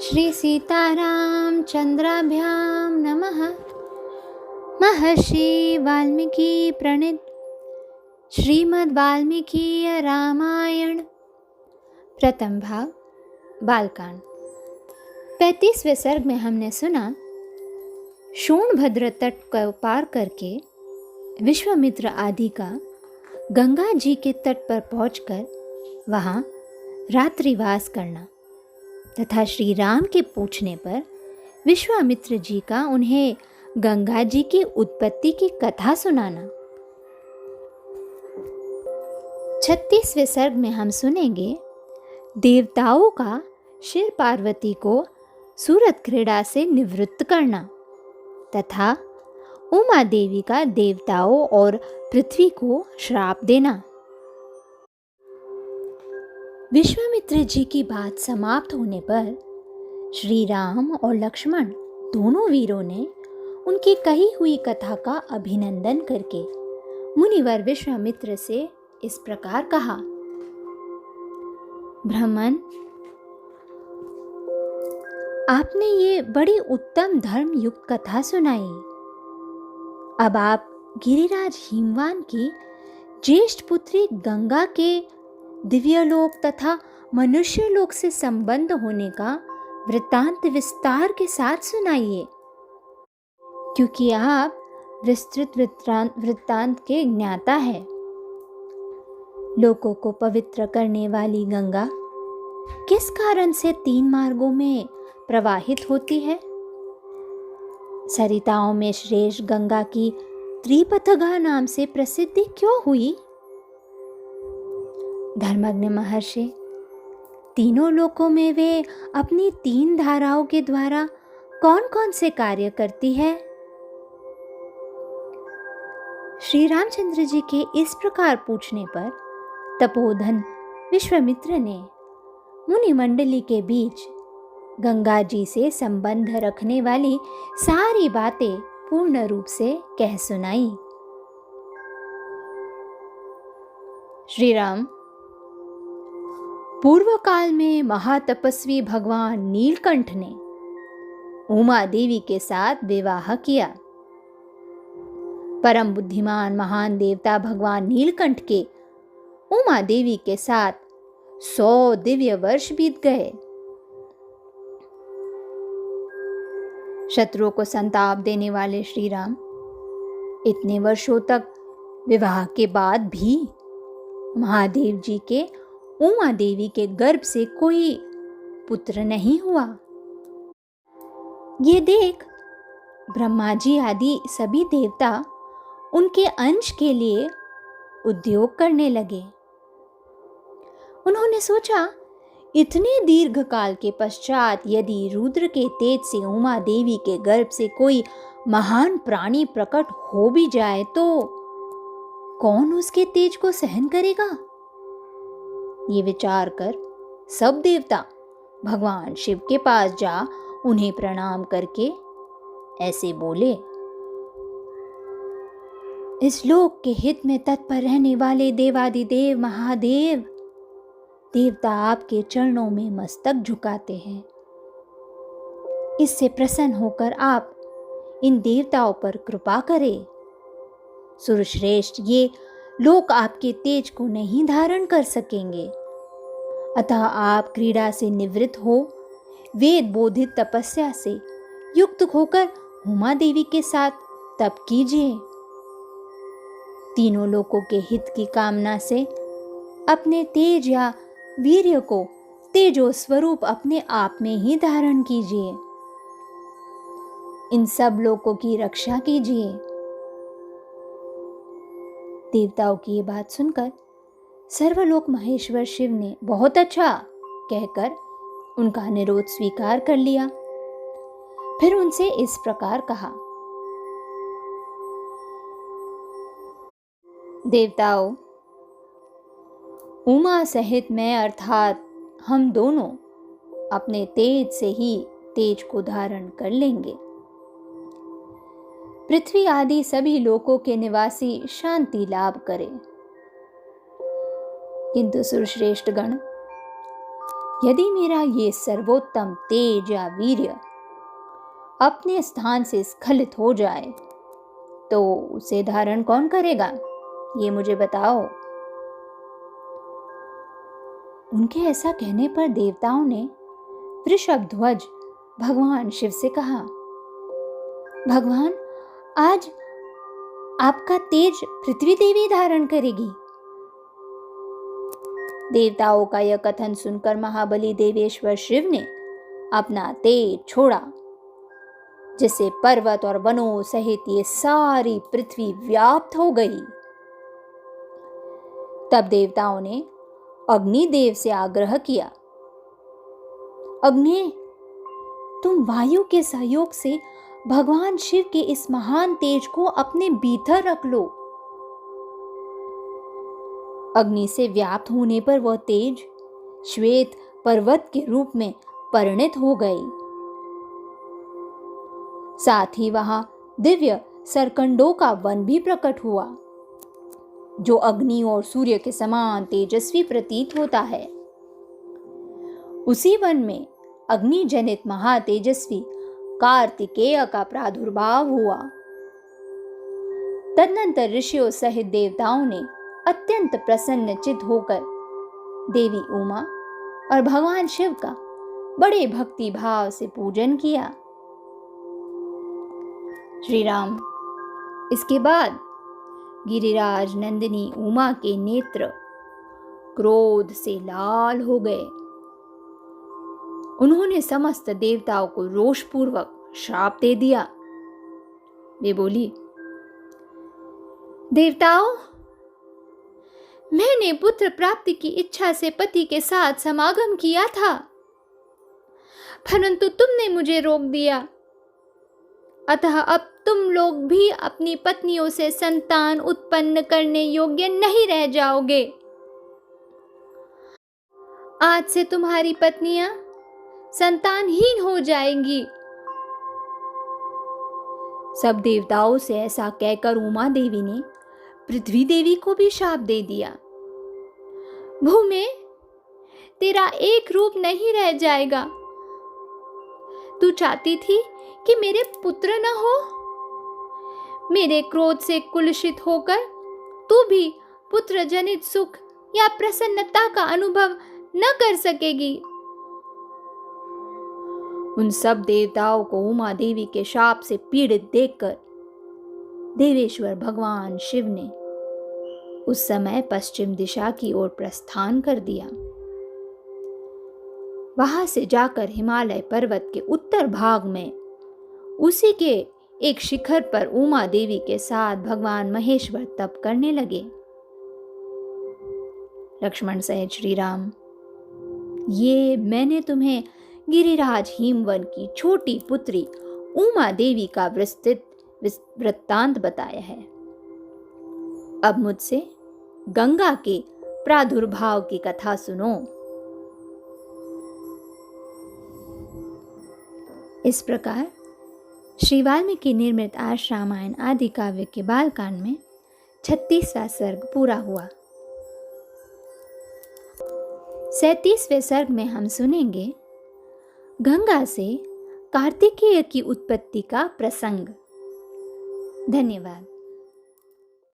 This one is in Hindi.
श्री सीताराम चंद्राभ्याम नमः। महर्षि वाल्मीकि प्रणीत श्रीमद् वाल्मीकि रामायण प्रथम भाग बालकांड। 35वें सर्ग में हमने सुना, सोनभद्र तट को पार करके विश्वामित्र आदि का गंगा जी के तट पर पहुंचकर वहां रात्रिवास करना तथा श्री राम के पूछने पर विश्वामित्र जी का उन्हें गंगा जी की उत्पत्ति की कथा सुनाना। 36वें सर्ग में हम सुनेंगे देवताओं का शिव पार्वती को सूरत क्रीड़ा से निवृत्त करना तथा उमा देवी का देवताओं और पृथ्वी को श्राप देना। विश्वामित्र जी की बात समाप्त होने पर श्री राम और लक्ष्मण दोनों वीरों ने उनकी कही हुई कथा का अभिनंदन करके मुनिवर विश्वामित्र से इस प्रकार कहा, ब्राह्मण, आपने ये बड़ी उत्तम धर्म युक्त कथा सुनाई। अब आप गिरिराज हिमवान की ज्येष्ठ पुत्री गंगा के दिव्यलोक तथा मनुष्यलोक से संबंध होने का वृत्तांत विस्तार के साथ सुनाइए, क्योंकि आप विस्तृत वृत्तांत के ज्ञाता है। लोकों को पवित्र करने वाली गंगा किस कारण से 3 मार्गों में प्रवाहित होती है? सरिताओं में श्रेष्ठ गंगा की त्रिपथगा नाम से प्रसिद्धि क्यों हुई? धर्मज्ञ महर्षि, तीनों लोकों में वे अपनी 3 धाराओं के द्वारा कौन कौन से कार्य करती है? श्री रामचंद्र जी के इस प्रकार पूछने पर तपोधन विश्वामित्र ने मुनि मंडली के बीच गंगा जी से संबंध रखने वाली सारी बातें पूर्ण रूप से कह सुनाई। श्री राम, पूर्व काल में महातपस्वी भगवान नीलकंठ ने उमा देवी के साथ विवाह किया। परम बुद्धिमान महान देवता भगवान नीलकंठ के उमा देवी के साथ 100 दिव्य वर्ष बीत गए। शत्रुओं को संताप देने वाले श्री राम इतने वर्षों तक विवाह के बाद भी महादेव जी के उमा देवी के गर्भ से कोई पुत्र नहीं हुआ। ये देख ब्रह्मा जी आदि सभी देवता उनके अंश के लिए उद्योग करने लगे। उन्होंने सोचा, इतने दीर्घ काल के पश्चात यदि रुद्र के तेज से उमा देवी के गर्भ से कोई महान प्राणी प्रकट हो भी जाए तो कौन उसके तेज को सहन करेगा? ये विचार कर सब देवता भगवान शिव के पास जा उन्हें प्रणाम करके ऐसे बोले, इस लोक के हित में तत्पर रहने वाले देवादिदेव महादेव, देवता आपके चरणों में मस्तक झुकाते हैं। इससे प्रसन्न होकर आप इन देवताओं पर कृपा करें। सुरश्रेष्ठ, ये लोक आपके तेज को नहीं धारण कर सकेंगे, अतः आप क्रीड़ा से निवृत्त हो वेद बोधित तपस्या से युक्त होकर उमा देवी के साथ तप कीजिए। तीनों लोकों के हित की कामना से अपने तेज या वीर्य को तेजो स्वरूप अपने आप में ही धारण कीजिए। इन सब लोकों की रक्षा कीजिए। देवताओं की ये बात सुनकर सर्वलोक महेश्वर शिव ने बहुत अच्छा कहकर उनका अनुरोध स्वीकार कर लिया। फिर उनसे इस प्रकार कहा, देवताओं, उमा सहित मैं अर्थात हम दोनों अपने तेज से ही तेज को धारण कर लेंगे। पृथ्वी आदि सभी लोकों के निवासी शांति लाभ करें। किंतु सुरश्रेष्ठ गण, यदि मेरा ये सर्वोत्तम तेज या वीर्य अपने स्थान से स्खलित हो जाए तो उसे धारण कौन करेगा, ये मुझे बताओ। उनके ऐसा कहने पर देवताओं ने वृषभ ध्वज भगवान शिव से कहा, भगवान, आज आपका तेज पृथ्वी देवी धारण करेगी। देवताओं का यह कथन सुनकर महाबली देवेश्वर शिव ने अपना तेज छोड़ा, जिससे पर्वत और वनों सहित ये सारी पृथ्वी व्याप्त हो गई। तब देवताओं ने अग्निदेव से आग्रह किया, अग्नि, तुम वायु के सहयोग से भगवान शिव के इस महान तेज को अपने भीतर रख लो। अग्नि से व्याप्त होने पर वह तेज श्वेत पर्वत के रूप में परिणत हो गई। साथ ही वहां दिव्य सरकंडों का वन भी प्रकट हुआ, जो अग्नि और सूर्य के समान तेजस्वी प्रतीत होता है। उसी वन में अग्नि जनित महातेजस्वी कार्तिकेय का प्रादुर्भाव हुआ। तदनंतर ऋषियों सहित देवताओं ने अत्यंत प्रसन्नचित्त होकर देवी उमा और भगवान शिव का बड़े भक्ति भाव से पूजन किया। श्री राम, इसके बाद गिरिराज नंदिनी उमा के नेत्र क्रोध से लाल हो गए। उन्होंने समस्त देवताओं को रोषपूर्वक श्राप दे दिया। वे बोली, देवताओं, मैंने पुत्र प्राप्ति की इच्छा से पति के साथ समागम किया था, परंतु तुमने मुझे रोक दिया। अतः अब तुम लोग भी अपनी पत्नियों से संतान उत्पन्न करने योग्य नहीं रह जाओगे। आज से तुम्हारी पत्नियां संतानहीन हो जाएंगी। सब देवताओं से ऐसा कहकर उमा देवी ने पृथ्वी देवी को भी शाप दे दिया। भूमे, तेरा एक रूप नहीं रह जाएगा। तू चाहती थी कि मेरे पुत्र न हो। मेरे क्रोध से कुलुषित होकर तू भी पुत्र जनित सुख या प्रसन्नता का अनुभव न कर सकेगी। उन सब देवताओं को उमा देवी के शाप से पीड़ित देखकर देवेश्वर भगवान शिव ने उस समय पश्चिम दिशा की ओर प्रस्थान कर दिया। वहां से जाकर हिमालय पर्वत के उत्तर भाग में उसी के एक शिखर पर उमा देवी के साथ भगवान महेश्वर तप करने लगे। लक्ष्मण सहित श्री राम, ये मैंने तुम्हें गिरिराज हिमवन की छोटी पुत्री उमा देवी का विस्तृत वृत्तांत बताया है। अब मुझसे गंगा के प्रादुर्भाव की कथा सुनो। इस प्रकार श्री वाल्मीकि निर्मित आर्ष रामायण आदि काव्य के बालकांड में 36वां सर्ग पूरा हुआ। 37वें सर्ग में हम सुनेंगे गंगा से कार्तिकेय की उत्पत्ति का प्रसंग। धन्यवाद।